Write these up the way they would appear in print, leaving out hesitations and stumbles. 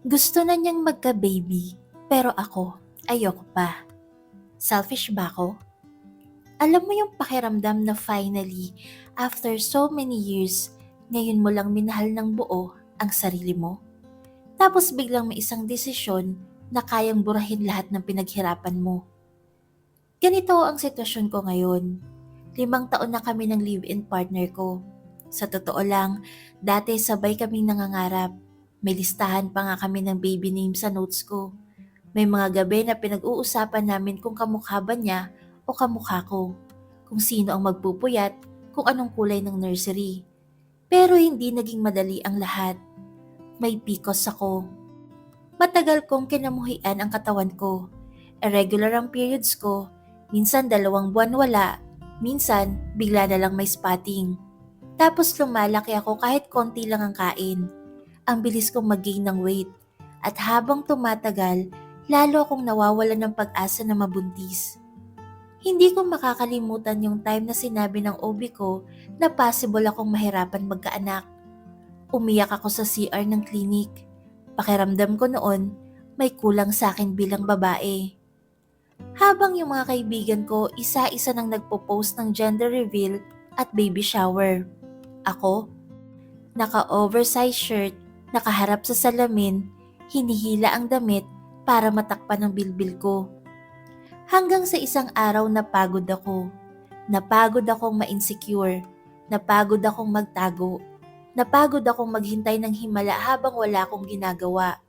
Gusto na niyang magka-baby, pero ako, ayoko pa. Selfish ba ako? Alam mo yung pakiramdam na finally, after so many years, ngayon mo lang minahal ng buo ang sarili mo? Tapos biglang may isang desisyon na kayang burahin lahat ng pinaghirapan mo. Ganito ang sitwasyon ko ngayon. 5 taon na kami ng live-in partner ko. Sa totoo lang, dati sabay kaming nangangarap. May listahan pa nga kami ng baby name sa notes ko. May mga gabi na pinag-uusapan namin kung kamukha ba niya o kamukha ko. Kung sino ang magpupuyat, kung anong kulay ng nursery. Pero hindi naging madali ang lahat. May PCOS ako. Matagal kong kinamuhian ang katawan ko. Irregular ang periods ko. Minsan 2 buwan wala. Minsan bigla na lang may spotting. Tapos lumalaki ako kahit konti lang ang kain. Ang bilis kong mag-gain ng weight. At habang tumatagal, lalo akong nawawalan ng pag-asa na mabuntis. Hindi ko makakalimutan yung time na sinabi ng OB ko na possible akong mahirapan magkaanak. Umiyak ako sa CR ng clinic. Pakiramdam ko noon, may kulang sa akin bilang babae. Habang yung mga kaibigan ko isa-isa nang nagpo-post ng gender reveal at baby shower. Ako, naka-oversized shirt, nakaharap sa salamin, hinihila ang damit para matakpan ang bilbil ko. Hanggang sa isang araw napagod ako. Napagod akong ma-insecure. Napagod akong magtago. Napagod akong maghintay ng himala habang wala akong ginagawa.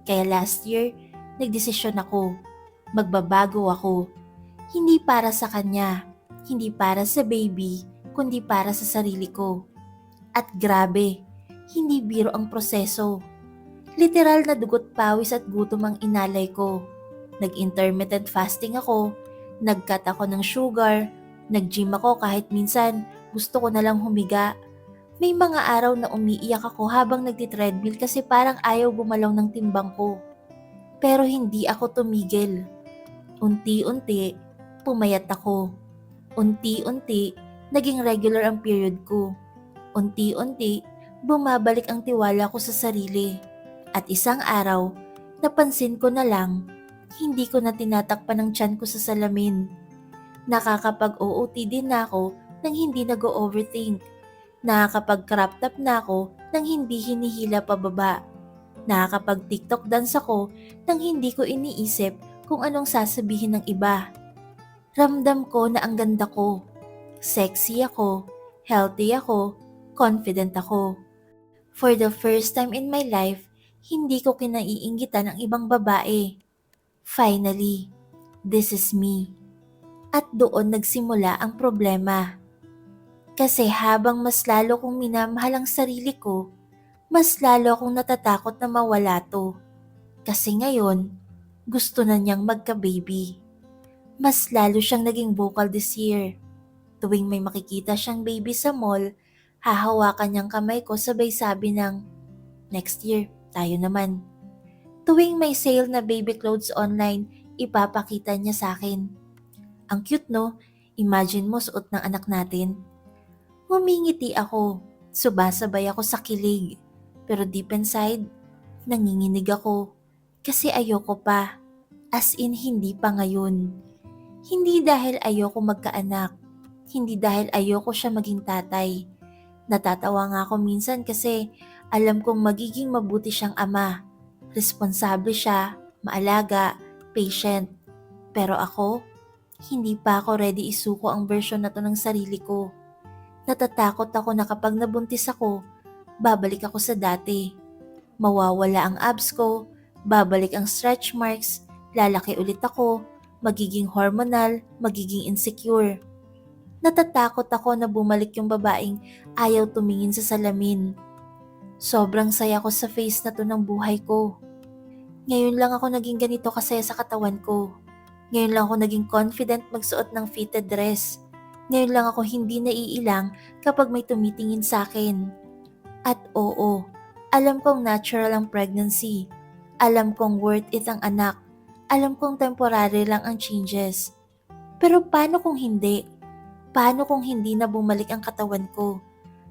Kaya last year, nagdesisyon ako. Magbabago ako. Hindi para sa kanya, hindi para sa baby, kundi para sa sarili ko. At grabe, hindi biro ang proseso. Literal na dugot pawis at gutom ang inalay ko. Nag-intermittent fasting ako, nag-cut ako ng sugar, nag-gym ako kahit minsan gusto ko na lang humiga. May mga araw na umiiyak ako habang nagtitreadmill kasi parang ayaw gumalaw ng timbang ko. Pero hindi ako tumigil. Unti-unti, pumayat ako. Unti-unti, naging regular ang period ko. Unti-unti, bumabalik ang tiwala ko sa sarili. At isang araw, napansin ko na lang, hindi ko na tinatakpan ang tiyan ko sa salamin. Nakakapag-OOT din na ako nang hindi nag-overthink. Nakakapag-crop top na ako nang hindi hinihila pababa. Nakakapag-TikTok dance ako nang hindi ko iniisip kung anong sasabihin ng iba. Ramdam ko na ang ganda ko. Sexy ako, healthy ako, confident ako. For the first time in my life, hindi ko kinaiinggitan ang ibang babae. Finally, this is me. At doon nagsimula ang problema. Kasi habang mas lalo kong minamahal ang sarili ko, mas lalo akong natatakot na mawala to. Kasi ngayon, gusto na niyang magka-baby. Mas lalo siyang naging vocal this year. Tuwing may makikita siyang baby sa mall, hahawakan niyang kamay ko sabay sabi ng, "Next year, tayo naman." Tuwing may sale na baby clothes online, ipapakita niya sa akin. Ang cute no? Imagine mo suot ng anak natin. Humingiti ako, subasabay ako sa kilig. Pero deep inside, nanginginig ako. Kasi ayoko pa. As in hindi pa ngayon. Hindi dahil ayoko magkaanak. Hindi dahil ayoko siya maging tatay. Natatawa nga ako minsan kasi alam kong magiging mabuti siyang ama. Responsable siya, maalaga, patient. Pero ako, hindi pa ako ready isuko ang version na to ng sarili ko. Natatakot ako na kapag nabuntis ako, babalik ako sa dati. Mawawala ang abs ko, babalik ang stretch marks, lalaki ulit ako, magiging hormonal, magiging insecure. Natatakot ako na bumalik yung babaeng ayaw tumingin sa salamin. Sobrang saya ko sa face na to ng buhay ko. Ngayon lang ako naging ganito kasaya sa katawan ko. Ngayon lang ako naging confident magsuot ng fitted dress. Ngayon lang ako hindi naiilang kapag may tumitingin sa akin. At oo, alam kong natural ang pregnancy. Alam kong worth it ang anak. Alam kong temporary lang ang changes. Pero paano kung hindi? Paano kung hindi na bumalik ang katawan ko?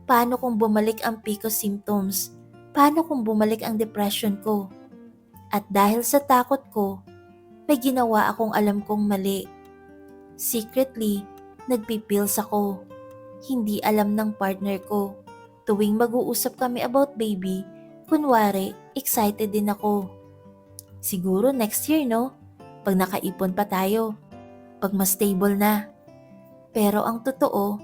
Paano kung bumalik ang PCOS symptoms? Paano kung bumalik ang depression ko? At dahil sa takot ko, may ginawa akong alam kong mali. Secretly, nagpipills ako. Hindi alam ng partner ko. Tuwing mag-uusap kami about baby, kunwari, excited din ako. Siguro next year, no? Pag nakaipon pa tayo. Pag mas stable na. Pero ang totoo,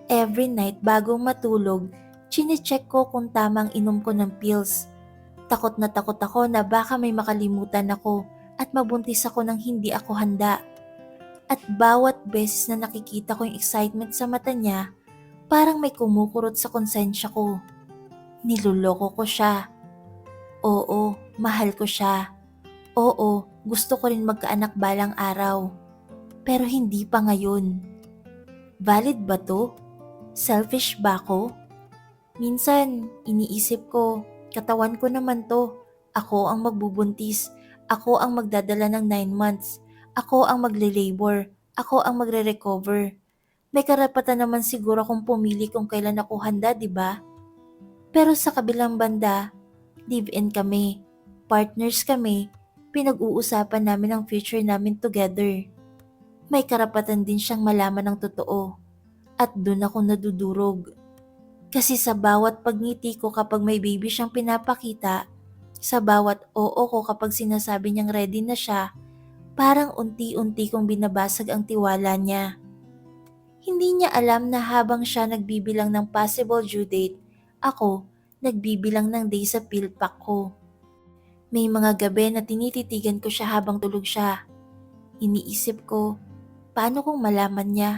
every night bagong matulog, chinecheck ko kung tamang inom ko ng pills. Takot ako na baka may makalimutan ako at mabuntis ako nang hindi ako handa. At bawat beses na nakikita ko yung excitement sa mata niya, parang may kumukurot sa konsensya ko. Niloloko ko siya. Oo, mahal ko siya. Oo, gusto ko rin magkaanak balang araw. Pero hindi pa ngayon. Valid ba to? Selfish ba ako? Minsan, iniisip ko, katawan ko naman to. Ako ang magbubuntis. Ako ang magdadala ng 9 months. Ako ang magle-labor. Ako ang magre-recover. May karapatan naman siguro kung pumili kung kailan ako handa, di ba? Pero sa kabilang banda, live-in kami. Partners kami. Pinag-uusapan namin ang future namin together. May karapatan din siyang malaman ng totoo. At dun ako nadudurog. Kasi sa bawat pagngiti ko kapag may baby siyang pinapakita, sa bawat oo ko kapag sinasabi niyang ready na siya, parang unti-unti kong binabasag ang tiwala niya. Hindi niya alam na habang siya nagbibilang ng possible due date, ako nagbibilang ng day sa pill pack ko. May mga gabi na tinititigan ko siya habang tulog siya. Iniisip ko, paano kung malaman niya?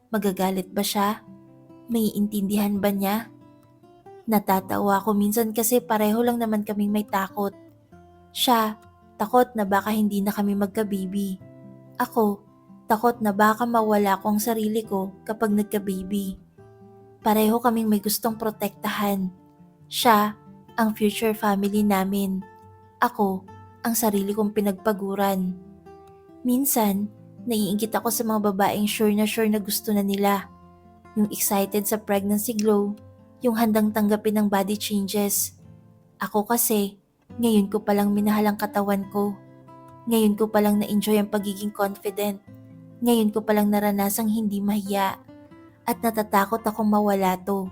Magagalit ba siya? May intindihan ba niya? Natatawa ako minsan kasi pareho lang naman kaming may takot. Siya, takot na baka hindi na kami magka-baby. Ako, takot na baka mawala ko ang sarili ko kapag nagka-baby. Pareho kaming may gustong protektahan. Siya, ang future family namin. Ako, ang sarili kong pinagpaguran. Minsan, naiinggit ako sa mga babaeng sure na gusto na nila. Yung excited sa pregnancy glow, yung handang tanggapin ng body changes. Ako kasi, ngayon ko palang minahal ang katawan ko. Ngayon ko palang na-enjoy ang pagiging confident. Ngayon ko palang naranasang hindi mahiya. At natatakot akong mawala to.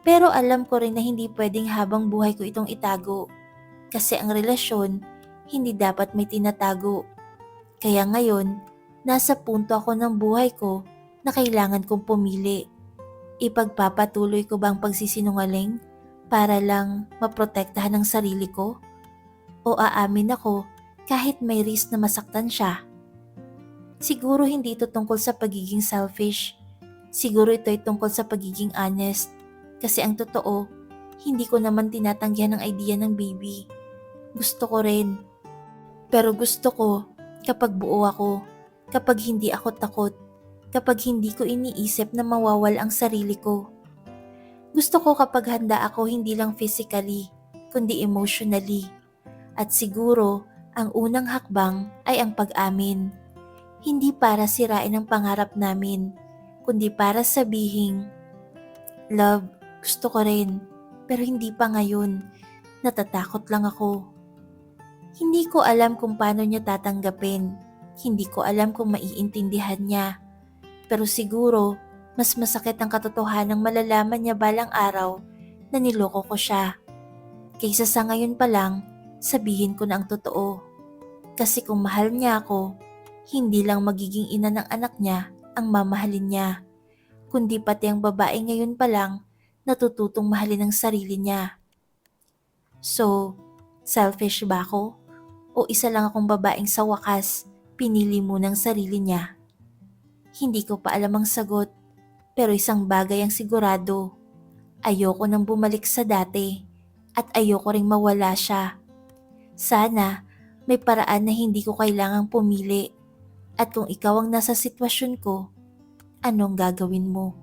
Pero alam ko rin na hindi pwedeng habang buhay ko itong itago. Kasi ang relasyon, hindi dapat may tinatago. Kaya ngayon, nasa punto ako ng buhay ko na kailangan kong pumili. Ipagpapatuloy ko ba ang pagsisinungaling para lang maprotektahan ang sarili ko? O aamin ako kahit may risk na masaktan siya? Siguro hindi ito tungkol sa pagiging selfish. Siguro ito ay tungkol sa pagiging honest. Kasi ang totoo, hindi ko naman tinatanggihan ang idea ng baby. Gusto ko rin. Pero gusto ko kapag buo ako, kapag hindi ako takot, kapag hindi ko iniisip na mawawala ang sarili ko. Gusto ko kapag handa ako hindi lang physically, kundi emotionally. At siguro, ang unang hakbang ay ang pag-amin. Hindi para sirain ang pangarap namin, kundi para sabihing, love, gusto ko rin, pero hindi pa ngayon. Natatakot lang ako. Hindi ko alam kung paano niya tatanggapin. Hindi ko alam kung maiintindihan niya. Pero siguro, mas masakit ang katotohanang malalaman niya balang araw na niloko ko siya. Kaysa sa ngayon pa lang, sabihin ko na ang totoo. Kasi kung mahal niya ako, hindi lang magiging ina ng anak niya ang mamahalin niya, kundi pati ang babae ngayon pa lang natututong mahalin ang sarili niya. So, selfish ba ako? O isa lang akong babaeng sa wakas, pinili muna ang sarili niya? Hindi ko pa alam ang sagot, pero isang bagay ang sigurado. Ayoko nang bumalik sa dati at ayoko ring mawala siya. Sana may paraan na hindi ko kailangang pumili. At kung ikaw ang nasa sitwasyon ko, anong gagawin mo?